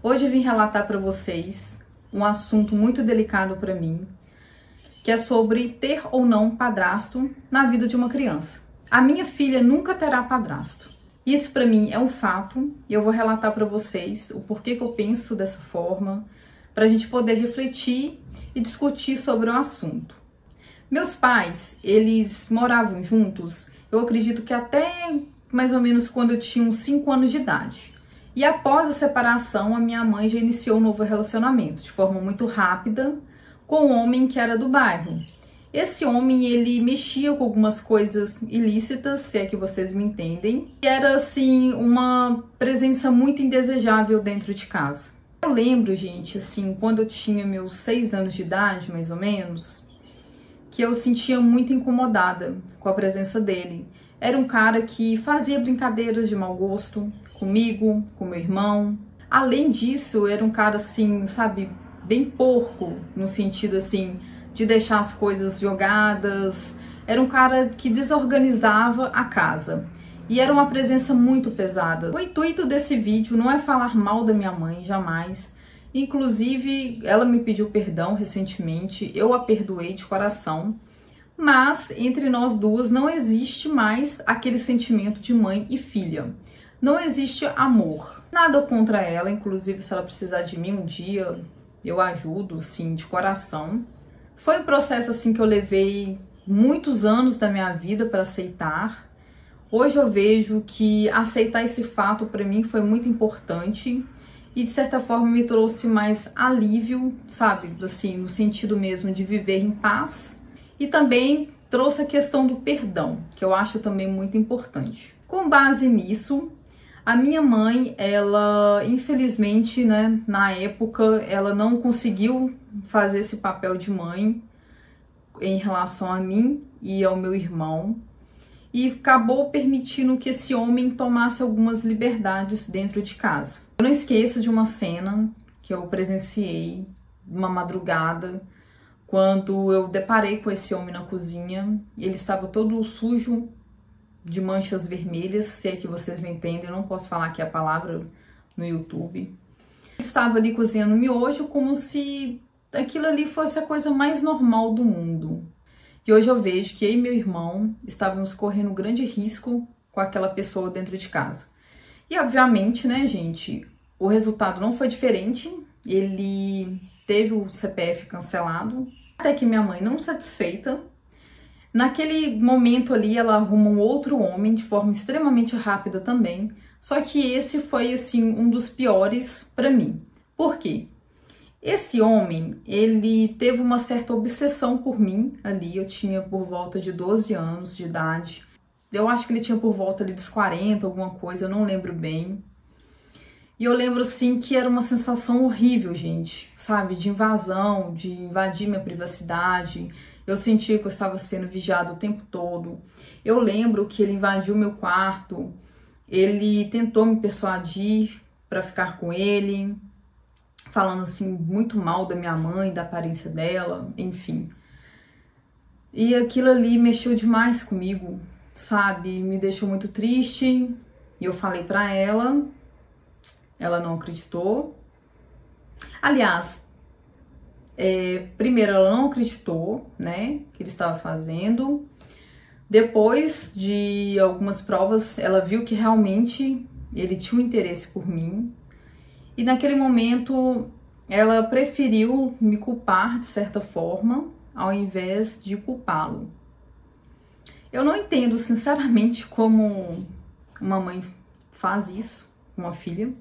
Hoje eu vim relatar para vocês um assunto muito delicado para mim, que é sobre ter ou não padrasto na vida de uma criança. A minha filha nunca terá padrasto. Isso para mim é um fato e eu vou relatar para vocês o porquê que eu penso dessa forma, para a gente poder refletir e discutir sobre o assunto. Meus pais, eles moravam juntos, eu acredito que até mais ou menos quando eu tinha uns 5 anos de idade. E após a separação, a minha mãe já iniciou um novo relacionamento, de forma muito rápida, com um homem que era do bairro. Esse homem, ele mexia com algumas coisas ilícitas, se é que vocês me entendem. E era, assim, uma presença muito indesejável dentro de casa. Eu lembro, gente, assim, quando eu tinha meus 6 anos de idade, mais ou menos, que eu sentia muito incomodada com a presença dele. Era um cara que fazia brincadeiras de mau gosto comigo, com meu irmão. Além disso, era um cara assim, sabe, bem porco, no sentido assim, de deixar as coisas jogadas. Era um cara que desorganizava a casa. E era uma presença muito pesada. O intuito desse vídeo não é falar mal da minha mãe, jamais. Inclusive, ela me pediu perdão recentemente, eu a perdoei de coração. Mas entre nós duas não existe mais aquele sentimento de mãe e filha. Não existe amor. Nada contra ela, inclusive se ela precisar de mim um dia, eu ajudo, sim, de coração. Foi um processo assim que eu levei muitos anos da minha vida para aceitar. Hoje eu vejo que aceitar esse fato para mim foi muito importante e de certa forma me trouxe mais alívio, sabe, assim, no sentido mesmo de viver em paz. E também trouxe a questão do perdão, que eu acho também muito importante. Com base nisso, a minha mãe, ela, infelizmente, né, na época, ela não conseguiu fazer esse papel de mãe em relação a mim e ao meu irmão. E acabou permitindo que esse homem tomasse algumas liberdades dentro de casa. Eu não esqueço de uma cena que eu presenciei, uma madrugada, quando eu deparei com esse homem na cozinha. Ele estava todo sujo de manchas vermelhas, se é que vocês me entendem, eu não posso falar aqui a palavra no YouTube. Ele estava ali cozinhando miojo como se aquilo ali fosse a coisa mais normal do mundo. E hoje eu vejo que eu e meu irmão estávamos correndo um grande risco com aquela pessoa dentro de casa. E obviamente, né, gente, o resultado não foi diferente. Ele teve o CPF cancelado, até que minha mãe, não satisfeita, naquele momento ali ela arruma um outro homem de forma extremamente rápida também, só que esse foi assim um dos piores para mim. Por quê? Esse homem, ele teve uma certa obsessão por mim ali, eu tinha por volta de 12 anos de idade, eu acho que ele tinha por volta ali dos 40, alguma coisa, eu não lembro bem. E eu lembro, assim, que era uma sensação horrível, gente, sabe? De invasão, de invadir minha privacidade. Eu sentia que eu estava sendo vigiado o tempo todo. Eu lembro que ele invadiu meu quarto, ele tentou me persuadir para ficar com ele, falando, assim, muito mal da minha mãe, da aparência dela, enfim. E aquilo ali mexeu demais comigo, sabe? Me deixou muito triste. E eu falei para ela... Ela não acreditou. Aliás, primeiro ela não acreditou, né, que ele estava fazendo. Depois de algumas provas, ela viu que realmente ele tinha um interesse por mim. E naquele momento, ela preferiu me culpar de certa forma, ao invés de culpá-lo. Eu não entendo, sinceramente, como uma mãe faz isso com uma filha.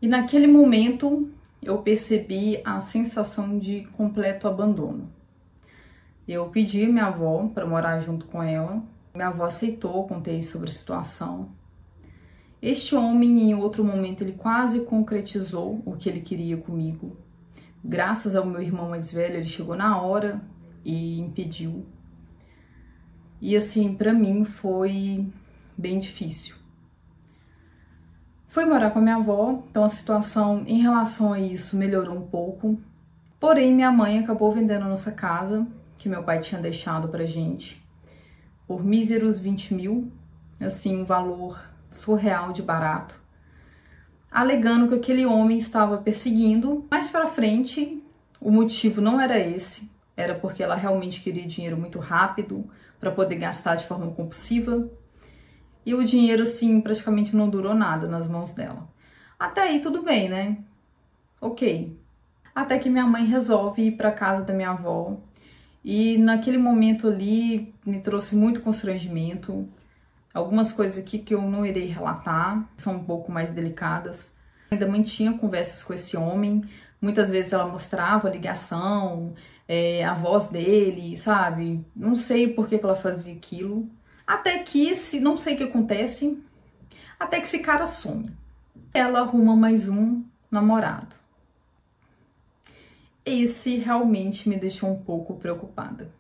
E naquele momento eu percebi a sensação de completo abandono. Eu pedi minha avó para morar junto com ela. Minha avó aceitou, contei sobre a situação. Este homem, em outro momento, ele quase concretizou o que ele queria comigo. Graças ao meu irmão mais velho, ele chegou na hora e impediu. E assim, para mim foi bem difícil. Fui morar com a minha avó, então a situação em relação a isso melhorou um pouco. Porém, minha mãe acabou vendendo a nossa casa, que meu pai tinha deixado pra gente, por míseros 20 mil, assim, um valor surreal de barato. alegando que aquele homem estava perseguindo. Mais para frente, o motivo não era esse, era porque ela realmente queria dinheiro muito rápido para poder gastar de forma compulsiva. E o dinheiro, assim, praticamente não durou nada nas mãos dela. Até aí tudo bem, né? Ok. Até que minha mãe resolve ir para casa da minha avó. E naquele momento ali me trouxe muito constrangimento. Algumas coisas aqui que eu não irei relatar, são um pouco mais delicadas. Ainda mantinha conversas com esse homem. Muitas vezes ela mostrava a ligação, a voz dele, sabe? Não sei por que ela fazia aquilo. Até que, não sei o que acontece, até que esse cara some. Ela arruma mais um namorado. Esse realmente me deixou um pouco preocupada.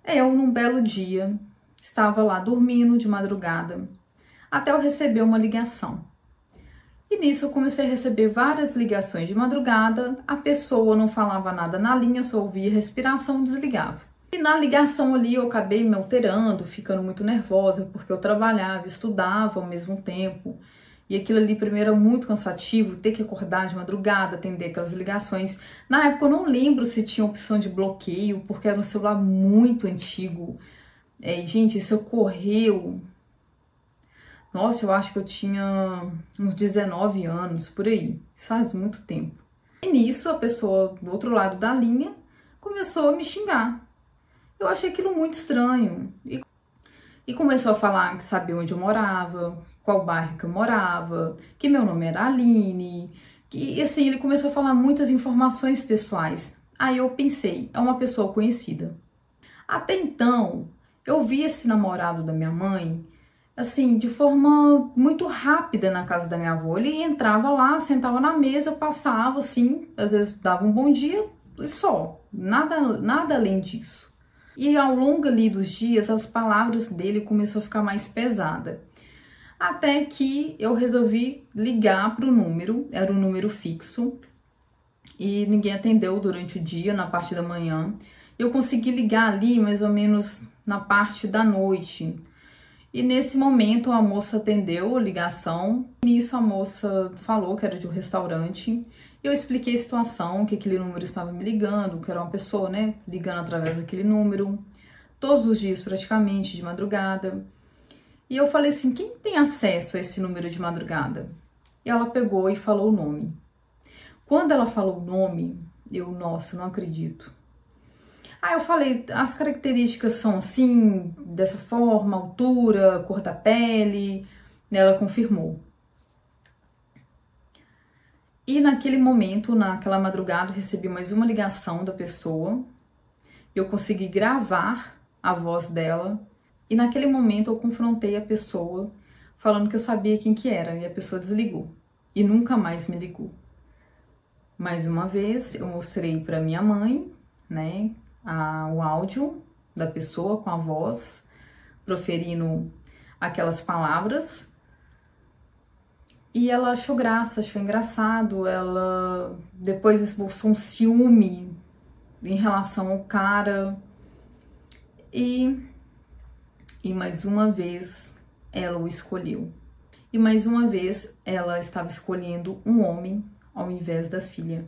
Eu, num belo dia, estava lá dormindo de madrugada, até eu receber uma ligação. E nisso eu comecei a receber várias ligações de madrugada, a pessoa não falava nada na linha, só ouvia respiração, desligava. E na ligação ali eu acabei me alterando, ficando muito nervosa, porque eu trabalhava, estudava ao mesmo tempo. E aquilo ali primeiro era muito cansativo, ter que acordar de madrugada, atender aquelas ligações. Na época eu não lembro se tinha opção de bloqueio, porque era um celular muito antigo. Gente, isso ocorreu... Nossa, eu acho que eu tinha uns 19 anos, por aí. Isso faz muito tempo. E nisso, a pessoa do outro lado da linha começou a me xingar. Eu achei aquilo muito estranho. E começou a falar que sabia onde eu morava, qual bairro que eu morava, que meu nome era Aline. E assim, ele começou a falar muitas informações pessoais. Aí eu pensei, é uma pessoa conhecida. Até então, eu vi esse namorado da minha mãe, assim, de forma muito rápida na casa da minha avó. Ele entrava lá, sentava na mesa, passava assim, às vezes dava um bom dia e só. Nada além disso. E ao longo ali dos dias, as palavras dele começaram a ficar mais pesada. Até que eu resolvi ligar para o número, era um número fixo, e ninguém atendeu durante o dia, na parte da manhã. Eu consegui ligar ali mais ou menos na parte da noite. E nesse momento a moça atendeu a ligação. Nisso a moça falou que era de um restaurante. Eu expliquei a situação, que aquele número estava me ligando, que era uma pessoa, né, ligando através daquele número, todos os dias praticamente, de madrugada. E eu falei assim, quem tem acesso a esse número de madrugada? E ela pegou e falou o nome. Quando ela falou o nome, eu, nossa, não acredito. Aí eu falei, as características são assim, dessa forma, altura, cor da pele. E ela confirmou. E naquele momento, naquela madrugada, eu recebi mais uma ligação da pessoa. Eu consegui gravar a voz dela. E naquele momento eu confrontei a pessoa, falando que eu sabia quem que era. E a pessoa desligou. E nunca mais me ligou. Mais uma vez, eu mostrei para minha mãe, né, o áudio da pessoa com a voz, proferindo aquelas palavras. E ela achou graça, achou engraçado, ela depois esboçou um ciúme em relação ao cara. E mais uma vez ela o escolheu. E mais uma vez ela estava escolhendo um homem ao invés da filha.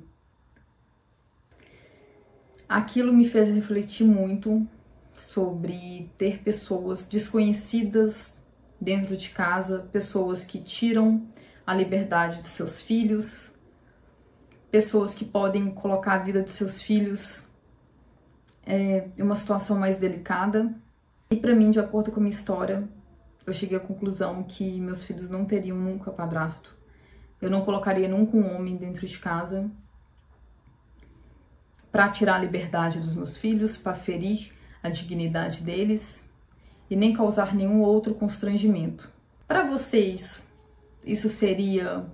Aquilo me fez refletir muito sobre ter pessoas desconhecidas dentro de casa, pessoas que tiram a liberdade de seus filhos, pessoas que podem colocar a vida de seus filhos em uma situação mais delicada. E para mim, de acordo com a minha história, eu cheguei à conclusão que meus filhos não teriam nunca padrasto. Eu não colocaria nunca um homem dentro de casa para tirar a liberdade dos meus filhos, para ferir a dignidade deles e nem causar nenhum outro constrangimento. Para vocês, isso seria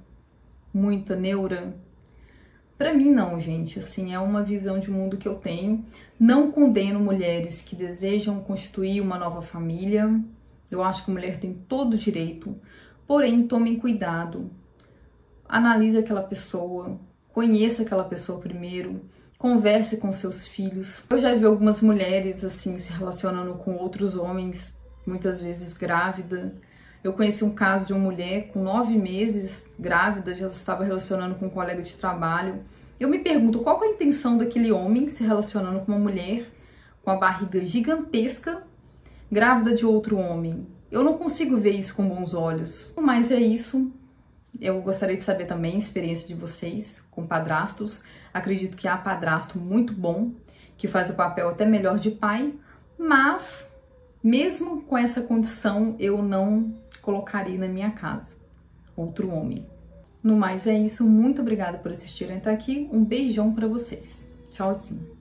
muita neura? Para mim não, gente, assim, é uma visão de mundo que eu tenho. Não condeno mulheres que desejam constituir uma nova família. Eu acho que a mulher tem todo o direito, porém tomem cuidado. Analise aquela pessoa, conheça aquela pessoa primeiro, converse com seus filhos. Eu já vi algumas mulheres assim se relacionando com outros homens, muitas vezes grávida. Eu conheci um caso de uma mulher com 9 meses grávida, já estava relacionando com um colega de trabalho. Eu me pergunto qual que é a intenção daquele homem se relacionando com uma mulher com a barriga gigantesca, grávida de outro homem. Eu não consigo ver isso com bons olhos. Mas é isso. Eu gostaria de saber também a experiência de vocês com padrastos. Acredito que há padrasto muito bom, que faz o papel até melhor de pai, mas mesmo com essa condição, eu não colocaria na minha casa outro homem. No mais é isso, muito obrigada por assistirem até aqui, um beijão pra vocês. Tchauzinho.